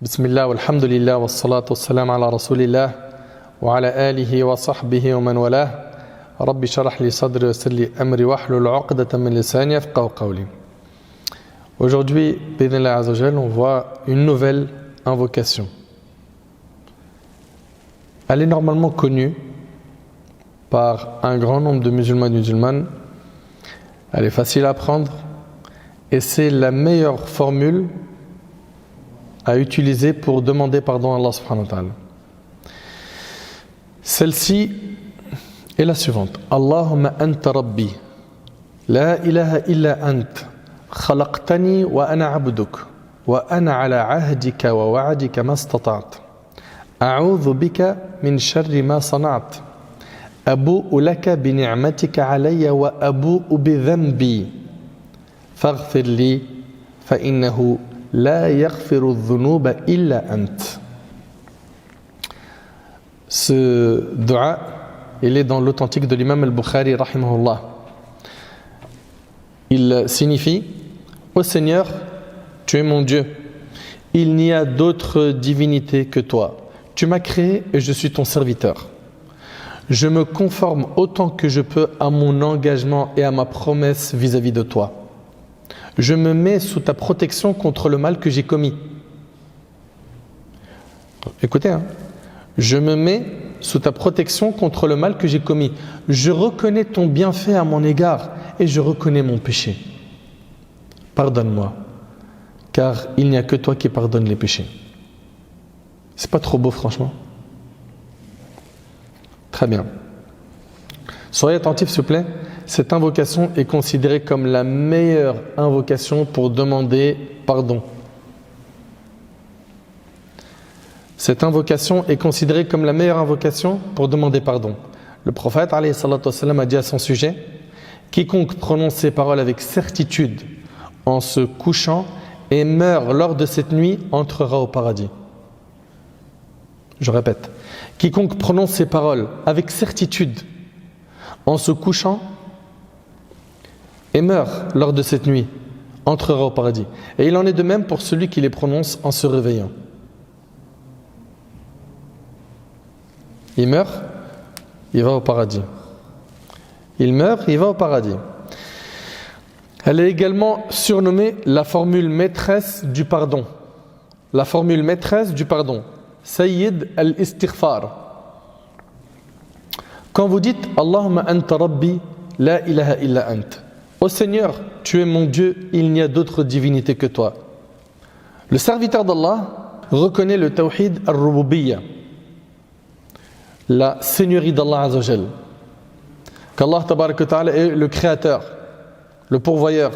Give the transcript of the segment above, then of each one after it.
Bismillah, walhamdulillah, wassalatu wassalam ala rasulillah, wa ala alihi wa sahbihi wa man walah. Rabbi sharah li sadri wa yassir li amri wahlul 'uqdatan min lisani yafqahu qawli. Aujourd'hui, bi'idhnillah azza wa jalla, on voit une nouvelle invocation. Elle est normalement connue par un grand nombre de musulmans et de musulmanes. Elle est facile à apprendre et c'est la meilleure formule à utiliser pour demander pardon à Allah subhanahu wa ta'ala. Celle-ci est la suivante. Allahumma anta rabbi, la ilaha illa ant, khalaqtani wa ana abduk, wa ana ala ahdika wa wa'adika ma istata'at. A'udhu bika min sharri ma sana'at. Abu'u laka bi ni'matika alayya wa abu'u bi dhanbi. Faghfir li fa innahu la yaghfiru dhunuba illa ant. Ce dua, il est dans l'authentique de l'imam al-Bukhari rahimahullah. Il signifie: ô Seigneur, tu es mon Dieu, il n'y a d'autre divinité que toi. Tu m'as créé et je suis ton serviteur. Je me conforme autant que je peux à mon engagement et à ma promesse vis-à-vis de toi. Je me mets sous ta protection contre le mal que j'ai commis. Écoutez, je me mets sous ta protection contre le mal que j'ai commis. Je reconnais ton bienfait à mon égard et je reconnais mon péché. Pardonne-moi, car il n'y a que toi qui pardonnes les péchés. C'est pas trop beau, franchement? Très bien. Soyez attentifs, s'il vous plaît. Cette invocation est considérée comme la meilleure invocation pour demander pardon. Cette invocation est considérée comme la meilleure invocation pour demander pardon. Le prophète alayhi salatu wassalam a dit à son sujet: quiconque prononce ces paroles avec certitude en se couchant et meurt lors de cette nuit entrera au paradis. Je répète, quiconque prononce ces paroles avec certitude en se couchant et meurt lors de cette nuit entrera au paradis. Et il en est de même pour celui qui les prononce en se réveillant. Il meurt, il va au paradis. Il meurt, il va au paradis. Elle est également surnommée la formule maîtresse du pardon. La formule maîtresse du pardon. Sayyid al-istighfar. Quand vous dites Allahumma anta rabbi, la ilaha illa ant. Ô Seigneur, tu es mon Dieu, il n'y a d'autre divinité que toi. Le serviteur d'Allah reconnaît le tawhid al-rububiyya, la seigneurie d'Allah azza wa jal. Qu'Allah tabarak wa ta'ala est le créateur, le pourvoyeur,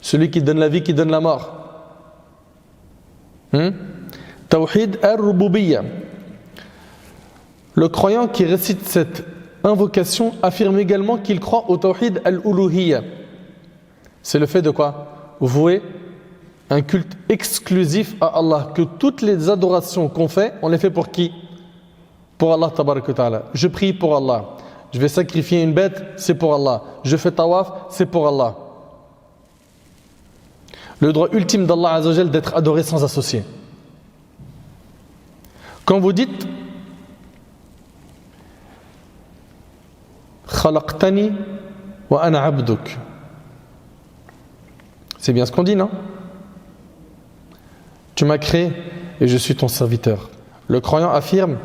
celui qui donne la vie, qui donne la mort. Tawhid al-rububiyya. Le croyant qui récite cette invocation affirme également qu'il croit au tawhid al-uluhiyya. C'est le fait de quoi? Vouer un culte exclusif à Allah. Que toutes les adorations qu'on fait, on les fait pour qui? Pour Allah tabarak wa ta'ala. Je prie pour Allah. Je vais sacrifier une bête, c'est pour Allah. Je fais tawaf, c'est pour Allah. Le droit ultime d'Allah azza wa jal d'être adoré sans associé. Quand vous dites Khalaqtani wa ana abduk, c'est bien ce qu'on dit, non? Tu m'as créé et je suis ton serviteur. Le croyant affirme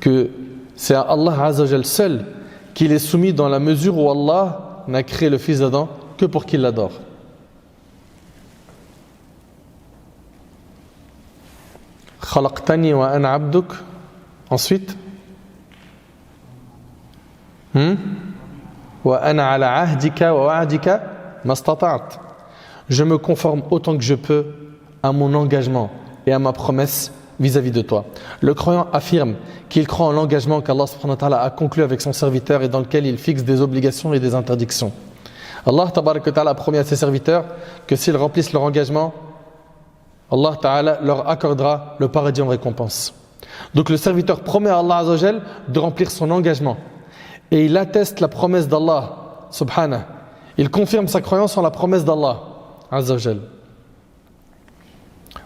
que c'est à Allah azza wa jal seul qu'il est soumis dans la mesure où Allah n'a créé le fils d'Adam que pour qu'il l'adore. Khalaqtani wa ana abduk. Ensuite, wa ana ala ahdika wa wa'adika mastata'at. Je me conforme autant que je peux à mon engagement et à ma promesse vis-à-vis de toi. Le croyant affirme qu'il croit en l'engagement qu'Allah subhanahu wa ta'ala a conclu avec son serviteur et dans lequel il fixe des obligations et des interdictions. Allah tabarak wa ta'ala a promis à ses serviteurs que s'ils remplissent leur engagement, Allah ta'ala leur accordera le paradis en récompense. Donc le serviteur promet à Allah azza wa jal de remplir son engagement et il atteste la promesse d'Allah subhanahu. Il confirme sa croyance en la promesse d'Allah azza wa jal.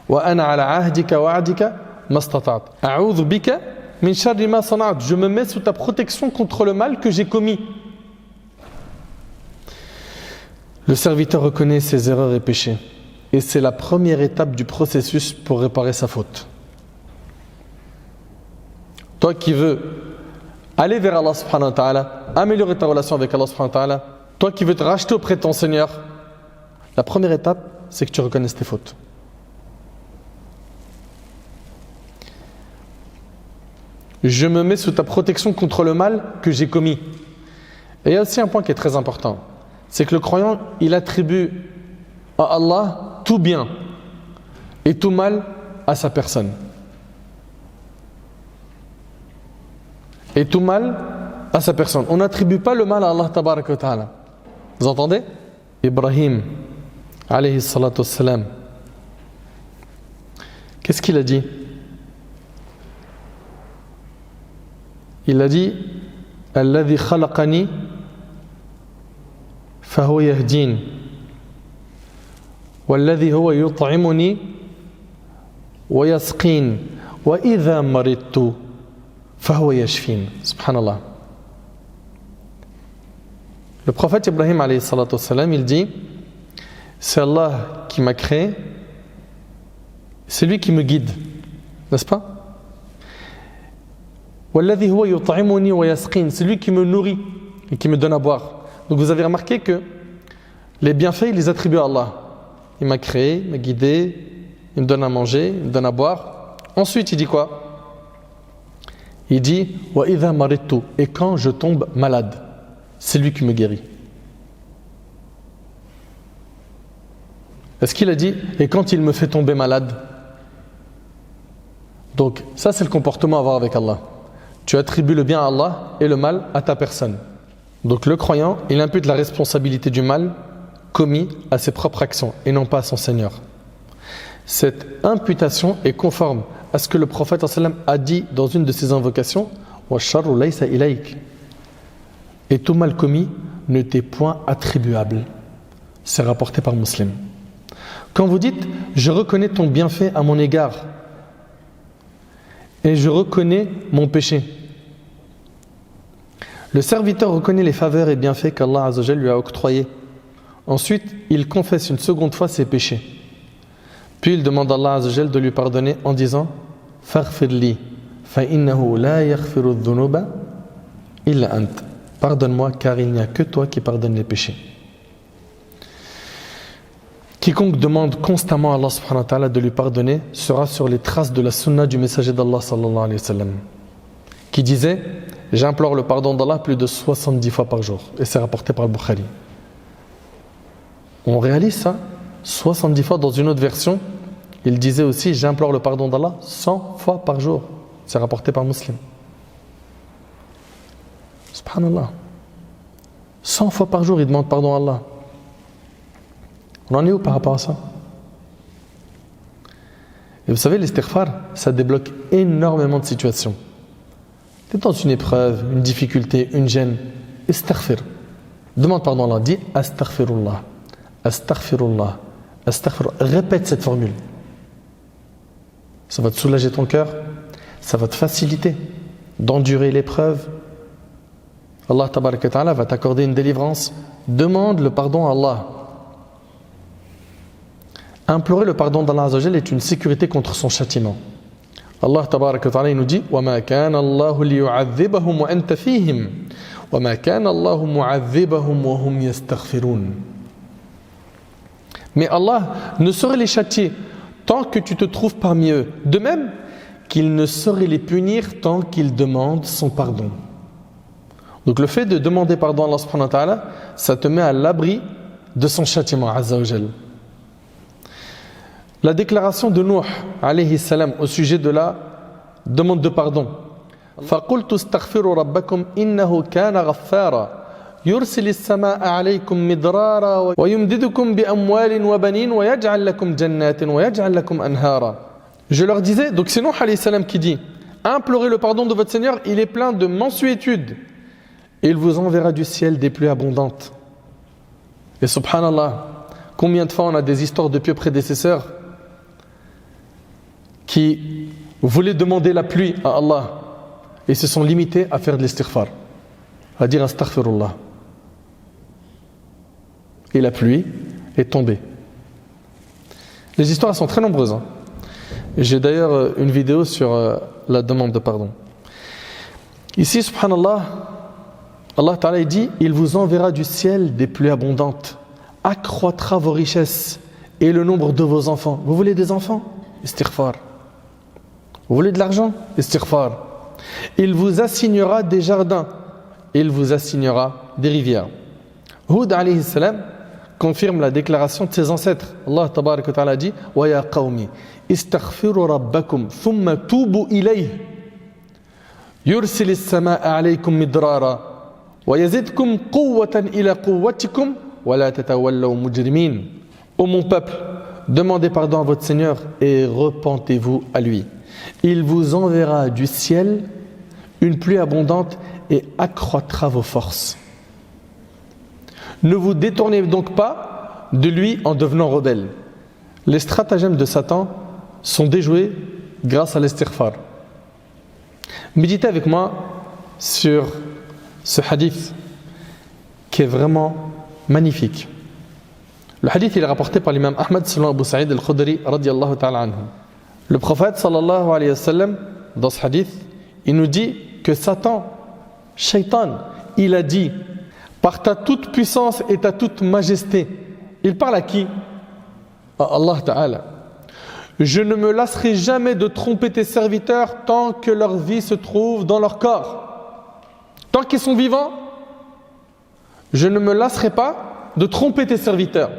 وأنا على عهدك ووعدك ما استطعت أعوذ بك من شر ما صنعت. Je me mets sous ta protection contre le mal que j'ai commis. Le serviteur reconnaît ses erreurs et péchés. Et c'est la première étape du processus pour réparer sa faute. Toi qui veux aller vers Allah subhanahu wa ta'ala, améliorer ta relation avec Allah subhanahu wa ta'ala, toi qui veux te racheter auprès de ton Seigneur, la première étape, c'est que tu reconnaisses tes fautes. Je me mets sous ta protection contre le mal que j'ai commis. Et il y a aussi un point qui est très important. C'est que le croyant, il attribue à Allah tout bien et tout mal à sa personne. Et tout mal à sa personne. On n'attribue pas le mal à Allah tabaraka wa ta'ala. Vous entendez? Ibrahim, alayhi salatu wassalam, qu'est-ce qu'il a dit? Il a dit Alladhi khalaqani fahuwa yahdin walladhi huwa yut'imuni wa yasqin wa idha maridtu fahuwa yashfin. Subhanallah. Le prophète Ibrahim alayhi salatu wassalam, il dit c'est Allah qui m'a créé, c'est lui qui me guide, n'est-ce pas? Walladhi huwa yut'imuni wa yasqin, c'est lui qui me nourrit et qui me donne à boire. Donc vous avez remarqué que les bienfaits, il les attribue à Allah. Il m'a créé, il m'a guidé, il me donne à manger, il me donne à boire. Ensuite, il dit quoi? Il dit wa idha maridtu, et quand je tombe malade, c'est lui qui me guérit. Est-ce qu'il a dit et quand il me fait tomber malade? Donc ça, c'est le comportement à avoir avec Allah. Tu attribues le bien à Allah et le mal à ta personne. Donc le croyant, il impute la responsabilité du mal commis à ses propres actions et non pas à son Seigneur. Cette imputation est conforme à ce que le prophète a dit dans une de ses invocations wa sharru laysa ilayk. Et tout mal commis ne t'est point attribuable. C'est rapporté par Muslim. Quand vous dites je reconnais ton bienfait à mon égard et je reconnais mon péché, le serviteur reconnaît les faveurs et bienfaits qu'Allah Azza wa Jalla lui a octroyés. Ensuite, il confesse une seconde fois ses péchés. Puis il demande à Allah Azza wa Jalla de lui pardonner en disant Faghfir li, fa innahu la yaghfiru dhunuba illa ant. Pardonne-moi car il n'y a que toi qui pardonne les péchés. Quiconque demande constamment à Allah subhanahu wa ta'ala de lui pardonner sera sur les traces de la sunna du messager d'Allah sallallahu alayhi wa sallam, qui disait j'implore le pardon d'Allah plus de 70 fois par jour. Et c'est rapporté par le Bukhari. On réalise ça 70 fois. Dans une autre version, il disait aussi j'implore le pardon d'Allah 100 fois par jour. C'est rapporté par Muslim. Subhanallah. 100 fois par jour, il demande pardon à Allah. On en est où par rapport à ça? Et vous savez, l'istighfar, ça débloque énormément de situations. Tu es dans une épreuve, une difficulté, une gêne. Istaghfir. Demande pardon à Allah. Dis astaghfirullah. Astaghfirullah. Astaghfirullah. Répète cette formule. Ça va te soulager ton cœur. Ça va te faciliter d'endurer l'épreuve. Allah tabaraka ta'ala va t'accorder une délivrance. Demande le pardon à Allah. Implorer le pardon d'Allah Azza wa Jalla est une sécurité contre son châtiment. Allah tabaraka ta'ala il nous dit وَمَا كَانَ اللَّهُ لِيُعَذِّبَهُمْ وَأَنْتَ فِيهِمْ وَمَا كَانَ اللَّهُ مُعَذِّبَهُمْ وَهُمْ يَسْتَغْفِرُونَ. Mais Allah ne saurait les châtier tant que tu te trouves parmi eux. De même qu'il ne saurait les punir tant qu'ils demandent son pardon. Donc le fait de demander pardon à Allah subhanahu wa ta'ala, ça te met à l'abri de son châtiment Azza wa Jalla. La déclaration de Nuh alayhi salam au sujet de la demande de pardon. فَقُلْتُ اسْتَغْفِرُوا رَبَّكُمْ إِنَّهُ كَانَ غَفَّارًا يُرْسِلِ السَّمَاءَ عَلَيْكُمْ مِدْرَارًا وَيُمْدِدُكُمْ بِأَمْوَالٍ وَبَنِينَ وَيَجْعَلْ لَكُمْ جَنَّاتٍ وَيَجْعَلْ لَكُمْ أَنْهَارًا. Je leur disais, donc c'est Nuh alayhi salam qui dit implorez le pardon de votre Seigneur, il est plein de mansuétude et il vous enverra du ciel des pluies abondantes. Et subhanallah, combien de fois on a des histoires de pieux prédécesseurs qui voulaient demander la pluie à Allah et se sont limités à faire de l'istighfar, à dire astaghfirullah. Et la pluie est tombée. Les histoires sont très nombreuses. Hein. J'ai d'ailleurs une vidéo sur la demande de pardon. Ici, subhanallah, Allah Ta'ala dit « Il vous enverra du ciel des pluies abondantes, accroîtra vos richesses et le nombre de vos enfants. » Vous voulez des enfants? Istighfar. Vous voulez de l'argent? Istighfar. Il vous assignera des jardins, il vous assignera des rivières. Hud alayhi salam confirme la déclaration de ses ancêtres. Allah tabaraka wa ta'ala dit « Wa ya qawmi, istaghfiru rabbakum, thumma tubu ilayh, yursilis sama'a alaykum midrara, wa yazidkum quwwatan ila quwwatikum, wa la tatawallaw mujrimin. » Ô mon peuple, demandez pardon à votre Seigneur et repentez-vous à lui. Il vous enverra du ciel une pluie abondante et accroîtra vos forces. Ne vous détournez donc pas de lui en devenant rebelle. Les stratagèmes de Satan sont déjoués grâce à l'istighfar. Méditez avec moi sur ce hadith qui est vraiment magnifique. Le hadith il est rapporté par l'imam Ahmad selon Abu Sa'id al-Khudri radiyallahu ta'ala anhu. Le prophète sallallahu alayhi wa sallam, dans ce hadith, il nous dit que Satan, Shaitan, il a dit par ta toute puissance et ta toute majesté. Il parle à qui? À Allah Ta'ala. Je ne me lasserai jamais de tromper tes serviteurs tant que leur vie se trouve dans leur corps. Tant qu'ils sont vivants, je ne me lasserai pas de tromper tes serviteurs.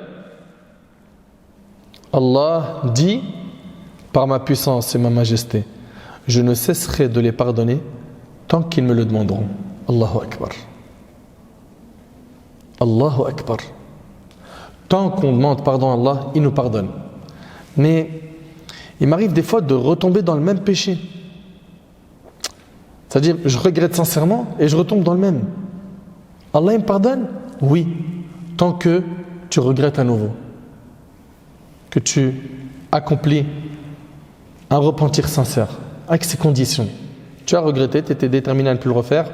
Allah dit par ma puissance et ma majesté, je ne cesserai de les pardonner tant qu'ils me le demanderont. Allahu Akbar. Allahu Akbar. Tant qu'on demande pardon à Allah, il nous pardonne. Mais il m'arrive des fois de retomber dans le même péché. C'est-à-dire, je regrette sincèrement et je retombe dans le même. Allah il me pardonne? Oui, tant que tu regrettes à nouveau. Que tu accomplis un repentir sincère, avec ses conditions. Tu as regretté, tu étais déterminé à ne plus le refaire.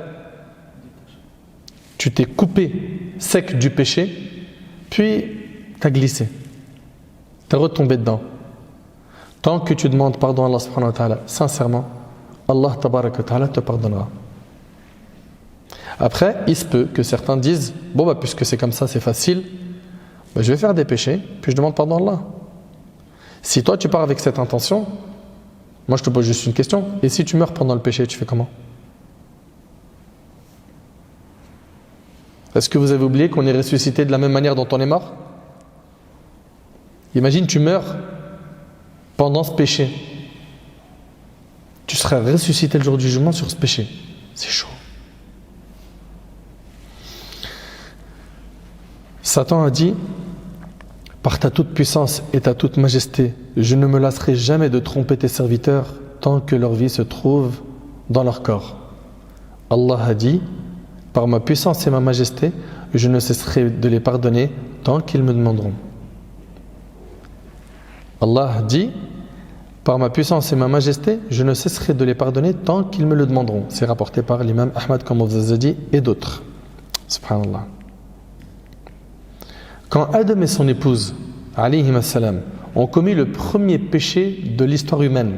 Tu t'es coupé sec du péché, puis tu as glissé. Tu es retombé dedans. Tant que tu demandes pardon à Allah subhanahu wa ta'ala, sincèrement, Allah tabaraka wa ta'ala te pardonnera. Après, il se peut que certains disent, bon puisque c'est comme ça, c'est facile, je vais faire des péchés, puis je demande pardon à Allah. Si toi tu pars avec cette intention, moi je te pose juste une question, et si tu meurs pendant le péché, tu fais comment? Est-ce que vous avez oublié qu'on est ressuscité de la même manière dont on est mort? Imagine tu meurs pendant ce péché. Tu seras ressuscité le jour du jugement sur ce péché. C'est chaud. Satan a dit, par ta toute puissance et ta toute majesté, je ne me lasserai jamais de tromper tes serviteurs tant que leur vie se trouve dans leur corps. Allah a dit, par ma puissance et ma majesté, je ne cesserai de les pardonner tant qu'ils me demanderont. Allah a dit, par ma puissance et ma majesté, je ne cesserai de les pardonner tant qu'ils me le demanderont. C'est rapporté par l'imam Ahmad, comme on vous a dit, et d'autres. Subhanallah. Quand Adam et son épouse, alayhim assalam, ont commis le premier péché de l'histoire humaine,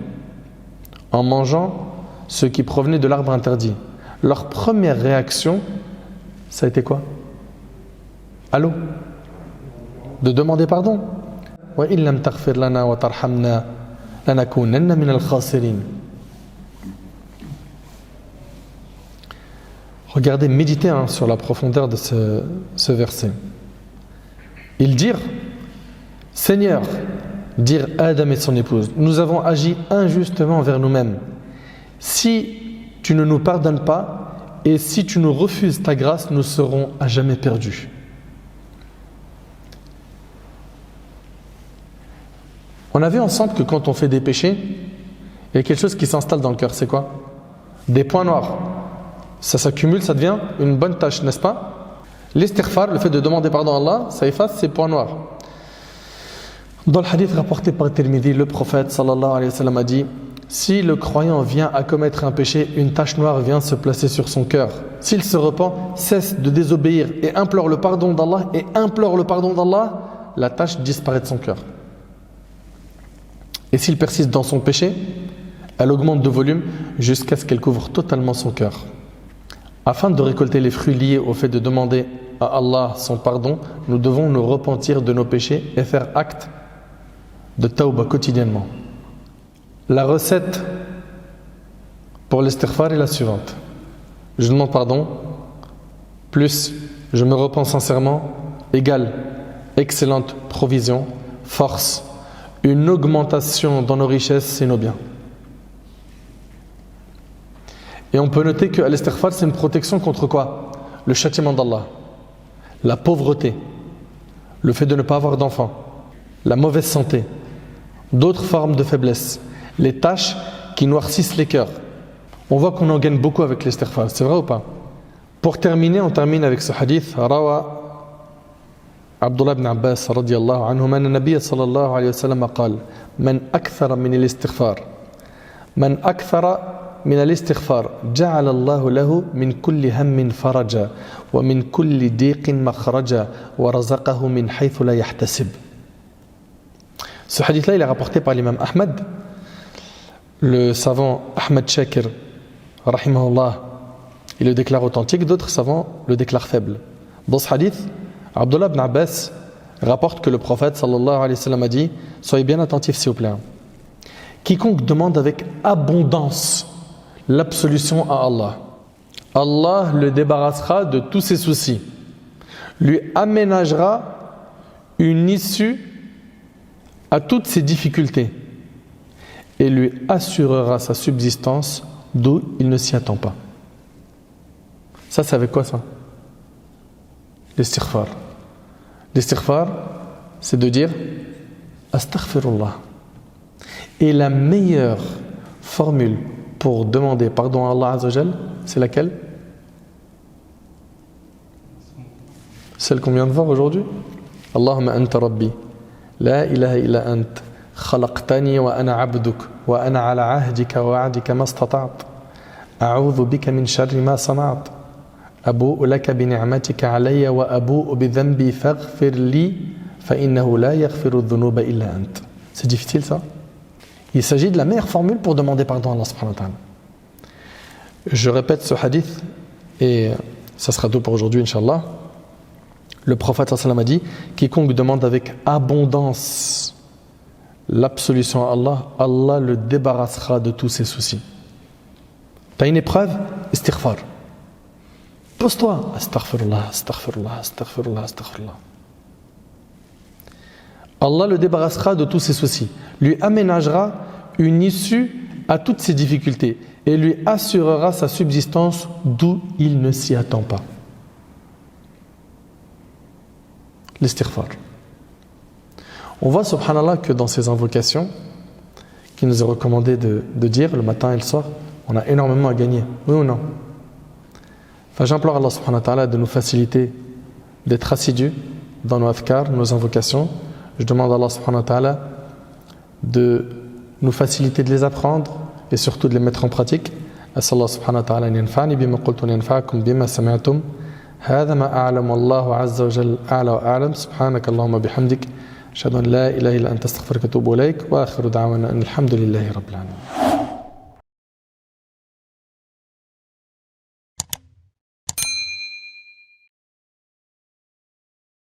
en mangeant ce qui provenait de l'arbre interdit, leur première réaction, ça a été quoi? Allô? De demander pardon. Wa in lam taghfir lana wa tarhamna lanakunanna min al-khasirin. Regardez, méditez sur la profondeur de ce verset. Ils dirent, Seigneur, dirent Adam et son épouse, nous avons agi injustement envers nous-mêmes. Si tu ne nous pardonnes pas et si tu nous refuses ta grâce, nous serons à jamais perdus. On a vu ensemble que quand on fait des péchés, il y a quelque chose qui s'installe dans le cœur, c'est quoi? Des points noirs. Ça s'accumule, ça devient une bonne tâche, n'est-ce pas? L'istighfar, le fait de demander pardon à Allah, ça efface ces points noirs. Dans le hadith rapporté par Tirmidhi, le prophète sallallahu alayhi wa sallam a dit: si le croyant vient à commettre un péché, une tache noire vient se placer sur son cœur. S'il se repent, cesse de désobéir et implore le pardon d'Allah, la tache disparaît de son cœur. Et s'il persiste dans son péché, elle augmente de volume jusqu'à ce qu'elle couvre totalement son cœur. Afin de récolter les fruits liés au fait de demander à Allah son pardon, nous devons nous repentir de nos péchés et faire acte de tawbah quotidiennement. La recette pour l'istighfar est la suivante: je demande pardon, plus je me repens sincèrement, égale excellente provision, force, une augmentation dans nos richesses et nos biens. Et on peut noter que l'istighfar, c'est une protection contre quoi? Le châtiment d'Allah, la pauvreté, le fait de ne pas avoir d'enfants, la mauvaise santé, d'autres formes de faiblesse, les tâches qui noircissent les cœurs. On voit qu'on en gagne beaucoup avec l'istighfar, c'est vrai ou pas? Pour terminer, on termine avec ce hadith. Rawa Abdullah ibn Abbas radiyallahu anhuma anna nabiyya sallallahu alayhi wa sallam qala: man akthara min al-istighfar من الاستغفار جعل الله له من كل هم فرجا ومن كل ضيق مخرجا ورزقه من حيث لا يحتسب. Ce hadith-là, il est rapporté par l'imam Ahmad. Le savant Ahmad Shakir, rahimahullah, il le déclare authentique, d'autres savants le déclarent faible. Dans ce hadith, Abdullah ibn Abbas rapporte que le prophète sallallahu alayhi wa sallam a dit: soyez bien attentifs s'il vous plaît. Quiconque demande avec abondance l'absolution à Allah, Allah le débarrassera de tous ses soucis, lui aménagera une issue à toutes ses difficultés et lui assurera sa subsistance d'où il ne s'y attend pas. Ça, c'est avec quoi ça? L'istighfar. L'istighfar, c'est de dire astaghfirullah. Et la meilleure formule pour demander pardon à Allah Azza wa Jal, c'est laquelle? Celle qu'on vient de voir aujourd'hui. Allahumma anta rabbi, la ilaha illa ant, khalaqtani wa ana abduk, wa ana ala ahdika wa wa'dika ma istata'at, a'udhu bika min sharri ma sana'at, abu'u laka bi ni'matika alayya wa abu'u bi dhanbi faghfir li, fa innahu la yaghfiru dhunuba illa ant. C'est difficile ça? Il s'agit de la meilleure formule pour demander pardon à Allah subhanahu wa ta'ala. Je répète ce hadith et ça sera tout pour aujourd'hui, Inch'Allah. Le prophète sallallahu alayhi wa sallam a dit: quiconque demande avec abondance l'absolution à Allah, Allah le débarrassera de tous ses soucis. T'as une épreuve? Istighfar. Pose-toi. Astaghfirullah, astaghfirullah, astaghfirullah, astaghfirullah. Allah le débarrassera de tous ses soucis, lui aménagera une issue à toutes ses difficultés et lui assurera sa subsistance d'où il ne s'y attend pas. L'istighfar. On voit, subhanallah, que dans ces invocations qu'il nous est recommandé de dire le matin et le soir, on a énormément à gagner. Oui ou non? Enfin, j'implore Allah subhanahu wa ta'ala de nous faciliter, d'être assidus dans nos adhkar, nos invocations. Je demande à Allah subhanahu wa ta'ala de nous faciliter de les apprendre et surtout de les mettre en pratique. أسأل الله سبحانه وتعالى أن ينفعني بما قلت وينفعكم بما سمعتم. هذا ما أعلم والله عز وجل أعلى وأعلم. سبحانك اللهم بحمدك أشهد أن لا إله إلا أنت أستغفرك وأتوب إليك وآخر دعوانا أن الحمد لله رب العالمين.